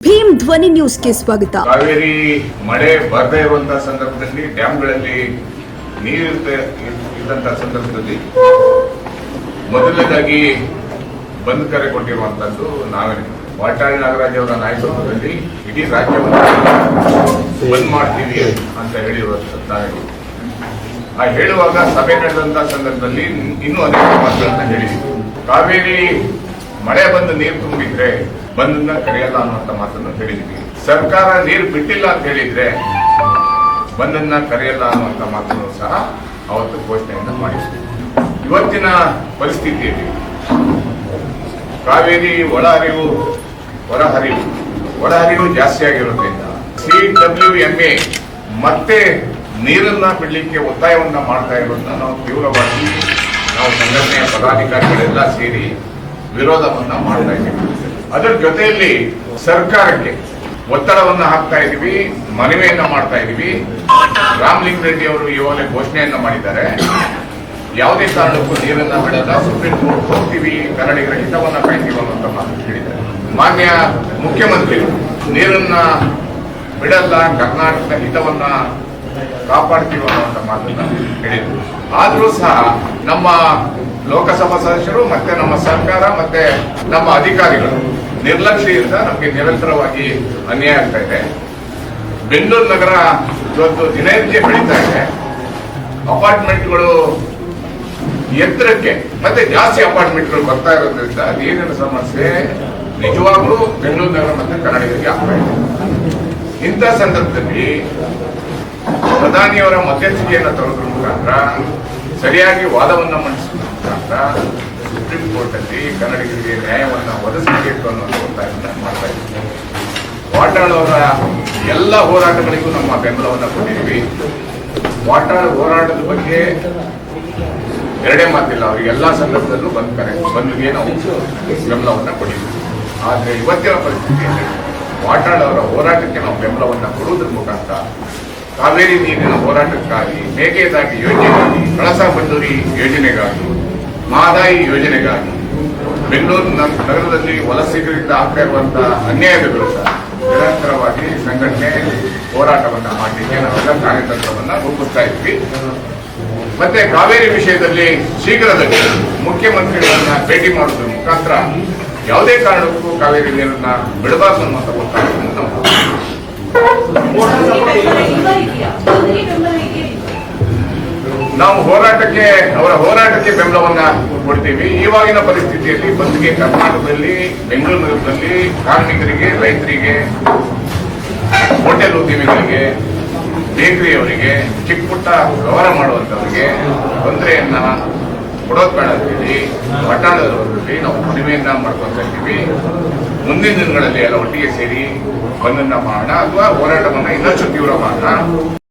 ಭೀಮ್ ಧ್ವನಿ ನ್ಯೂಸ್ಗೆ ಸ್ವಾಗತ. ಕಾವೇರಿ ಮಳೆ ಬರದೇ ಇರುವಂತಹ ಸಂದರ್ಭದಲ್ಲಿ ಡ್ಯಾಂಗಳಲ್ಲಿ ನೀರು ಇದ್ದಂತಹ ಸಂದರ್ಭದಲ್ಲಿ ಮೊದಲನೇದಾಗಿ ಬಂದ್ ಕರೆ ಕೊಟ್ಟಿರುವಂತದ್ದು ನಾವೇ. ವಾಟಾಳ್ ನಾಗರಾಜ್ ಅವರ ನಾಯಕತ್ವದಲ್ಲಿ ಇಡೀ ರಾಜ್ಯವನ್ನು ಬಂದ್ ಮಾಡ್ತೀವಿ ಅಂತ ಹೇಳಿರುವಂತದ್ದು ನಾವೇ. ಆ ಹೇಳುವಾಗ ಸಭೆ ನಡೆದಂತಹ ಸಂದರ್ಭದಲ್ಲಿ ಇನ್ನೂ ಅನೇಕ ಮಾತುಗಳನ್ನ ಹೇಳಿದ್ವಿ. ಕಾವೇರಿ ಮಳೆ ಬಂದು ನೀರು ತುಂಬಿದ್ರೆ ಬಂದನ್ನ ಕರೆಯಲ್ಲ ಅನ್ನುವಂತ ಮಾತನ್ನು ಹೇಳಿದ್ವಿ. ಸರ್ಕಾರ ನೀರು ಬಿಟ್ಟಿಲ್ಲ ಅಂತ ಹೇಳಿದ್ರೆ ಬಂದನ್ನ ಕರೆಯಲ್ಲ ಅನ್ನುವಂತ ಮಾತನ್ನು ಸಹ ಅವತ್ತು ಘೋಷಣೆಯನ್ನ ಮಾಡಿದ್ವಿ. ಇವತ್ತಿನ ಪರಿಸ್ಥಿತಿಯಲ್ಲಿ ಕಾವೇರಿ ಒಳಹರಿವು ಜಾಸ್ತಿ ಆಗಿರೋದ್ರಿಂದ CWMA ಮತ್ತೆ ನೀರನ್ನ ಬಿಡಲಿಕ್ಕೆ ಒತ್ತಾಯವನ್ನ ಮಾಡ್ತಾ ಇರೋದನ್ನ ನಾವು ತೀವ್ರವಾಗಿ ಸಂಘಟನೆಯ ಪದಾಧಿಕಾರಿಗಳೆಲ್ಲ ಸೇರಿ ವಿರೋಧವನ್ನ ಮಾಡ್ತಾ ಇದ್ದೀವಿ. ಅದರ ಜೊತೆಯಲ್ಲಿ ಸರ್ಕಾರಕ್ಕೆ ಒತ್ತಡವನ್ನ ಹಾಕ್ತಾ ಇದೀವಿ, ಮನವಿಯನ್ನ ಮಾಡ್ತಾ ಇದೀವಿ. ರಾಮಲಿಂಗ ರೆಡ್ಡಿ ಅವರು ಇವಾಗಲೇ ಘೋಷಣೆಯನ್ನ ಮಾಡಿದ್ದಾರೆ, ಯಾವುದೇ ಕಾರಣಕ್ಕೂ ನೀರನ್ನ ಬಿಡಲ್ಲ, ಸುಪ್ರೀಂ ಕೋರ್ಟ್ ಹೋಗ್ತೀವಿ, ಕನ್ನಡಿಗರ ಹಿತವನ್ನ ಕಾಯ್ತೀವಿ ಅನ್ನುವಂತ ಮಾತು ಹೇಳಿದ್ದಾರೆ. ಮಾನ್ಯ ಮುಖ್ಯಮಂತ್ರಿಗಳು ನೀರನ್ನ ಬಿಡಲ್ಲ, ಕರ್ನಾಟಕದ ಹಿತವನ್ನ ಕಾಪಾಡ್ತೀವಿ ಅನ್ನುವಂತ ಮಾತನ್ನ ಹೇಳಿದ್ರು. ಆದ್ರೂ ಸಹ ನಮ್ಮ ಲೋಕಸಭಾ ಸದಸ್ಯರು ಮತ್ತೆ ನಮ್ಮ ಸರ್ಕಾರ ಮತ್ತೆ ನಮ್ಮ ಅಧಿಕಾರಿಗಳು ನಿರ್ಲಕ್ಷ್ಯದಿಂದ ನಮಗೆ ನಿರಂತರವಾಗಿ ಅನ್ಯಾಯ ಆಗ್ತಾ ಇದೆ. ಬೆಂಗಳೂರು ನಗರ ಇವತ್ತು ದಿನನಿತ್ಯ ಬೆಳೀತಾ ಇದೆ. ಅಪಾರ್ಟ್ಮೆಂಟ್ಗಳು ಎತ್ತರಕ್ಕೆ ಮತ್ತೆ ಜಾಸ್ತಿ ಅಪಾರ್ಟ್ಮೆಂಟ್ಗಳು ಬರ್ತಾ ಇರೋದ್ರಿಂದ ನೀರಿನ ಸಮಸ್ಯೆ ನಿಜವಾಗ್ಲೂ ಬೆಂಗಳೂರು ನಗರ ಮತ್ತೆ ಕನ್ನಡಿಗರಿಗೆ ಆಗ್ತಾ ಇದೆ. ಇಂಥ ಸಂದರ್ಭದಲ್ಲಿ ಪ್ರಧಾನಿಯವರ ಮಧ್ಯಸ್ಥಿಕೆಯನ್ನು ತರೋದ್ರ ಮುಖಾಂತರ ಸರಿಯಾಗಿ ವಾದವನ್ನ ಮಂಡಿಸುವ ಮುಖಾಂತರ ಸುಪ್ರೀಂ ಕೋರ್ಟ್ ಅಲ್ಲಿ ಕನ್ನಡಿಗರಿಗೆ ನ್ಯಾಯವನ್ನ ಒದಗಿಸಬೇಕು ಅನ್ನೋ ಒತ್ತಾಯವನ್ನು ಮಾಡ್ತಾ ಇದ್ದೀವಿ. ವಾಟಾಳ್ ಅವರ ಎಲ್ಲ ಹೋರಾಟಗಳಿಗೂ ನಮ್ಮ ಬೆಂಬಲವನ್ನ ಕೊಟ್ಟಿದ್ದೀವಿ. ವಾಟಾಳ್ ಹೋರಾಟದ ಬಗ್ಗೆ ಎರಡೇ ಮಾತಿಲ್ಲ, ಅವರಿಗೆ ಎಲ್ಲಾ ಸಂದರ್ಭದಲ್ಲೂ ಬಂದ್ಗೆ ನಾವು ಬೆಂಬಲವನ್ನ ಕೊಟ್ಟಿದ್ದೀವಿ. ಆದ್ರೆ ಇವತ್ತಿನ ಪರಿಸ್ಥಿತಿಯಲ್ಲಿ ವಾಟಾಳ್ ಅವರ ಹೋರಾಟಕ್ಕೆ ನಾವು ಬೆಂಬಲವನ್ನ ಕೊಡುವುದರ ಮುಖಾಂತರ ಕಾವೇರಿ ನೀರಿನ ಹೋರಾಟಕ್ಕಾಗಿ, ಮೇಕೆದಾಟಿ ಯೋಜನೆಗಾಗಿ, ಕಳಸಾ ಬಂಡೂರಿ ಯೋಜನೆಗಾಗಿ, ಮಹದಾಯಿ ಯೋಜನೆಗಾಗಿ, ಬೆಂಗಳೂರು ನಗರದಲ್ಲಿ ವಲಸಿಗರಿಂದ ಆಗ್ತಾ ಇರುವಂತಹ ಅನ್ಯಾಯದ ವಿರುದ್ಧ ನಿರಂತರವಾಗಿ ಸಂಘಟನೆ ಹೋರಾಟವನ್ನ ಮಾಡಲಿಕ್ಕೆ ನಾವೆಲ್ಲ ಕಾರ್ಯತಂತ್ರವನ್ನ ರೂಪಿಸ್ತಾ ಇದ್ವಿ. ಮತ್ತೆ ಕಾವೇರಿ ವಿಷಯದಲ್ಲಿ ಶೀಘ್ರದಲ್ಲಿ ಮುಖ್ಯಮಂತ್ರಿಗಳನ್ನ ಭೇಟಿ ಮಾಡುವುದರ ಮುಖಾಂತರ ಯಾವುದೇ ಕಾರಣಕ್ಕೂ ಕಾವೇರಿ ನೀರನ್ನ ಬಿಡಬಾರದು ಅನ್ನುವಂಥ ಒತ್ತಾಯವನ್ನು ನಾವು ಅವರ ಹೋರಾಟಕ್ಕೆ ಬೆಂಬಲವನ್ನ ಕೊಡ್ತೀವಿ. ಇವಾಗಿನ ಪರಿಸ್ಥಿತಿಯಲ್ಲಿ ಬಂದ್ಗೆ ಕರ್ನಾಟಕದಲ್ಲಿ ಬೆಂಗಳೂರು ನಗರದಲ್ಲಿ ಕಾರ್ಮಿಕರಿಗೆ, ರೈತರಿಗೆ, ಹೋಟೆಲ್ ಉದ್ಯಮಿಗಳಿಗೆ, ಬೇಕರಿಯವರಿಗೆ, ಚಿಕ್ಕ ಪುಟ್ಟ ವ್ಯವಹಾರ ಮಾಡುವಂತವರಿಗೆ ತೊಂದರೆಯನ್ನ ಕೊಡೋದು ಬೇಡ ಅಂತೇಳಿ ಪಟ್ಟಣದಲ್ಲಿ ನಾವು ಮನವಿಯನ್ನ ಮಾಡ್ಕೊತಾ ಇದ್ದೀವಿ. ಮುಂದಿನ ದಿನಗಳಲ್ಲಿ ಎಲ್ಲ ಒಟ್ಟಿಗೆ ಸೇರಿ ಬಂದನ್ನ ಮಾಡೋಣ ಅಥವಾ ಹೋರಾಟವನ್ನ ಇನ್ನಷ್ಟು ತೀವ್ರ ಮಾಡೋಣ.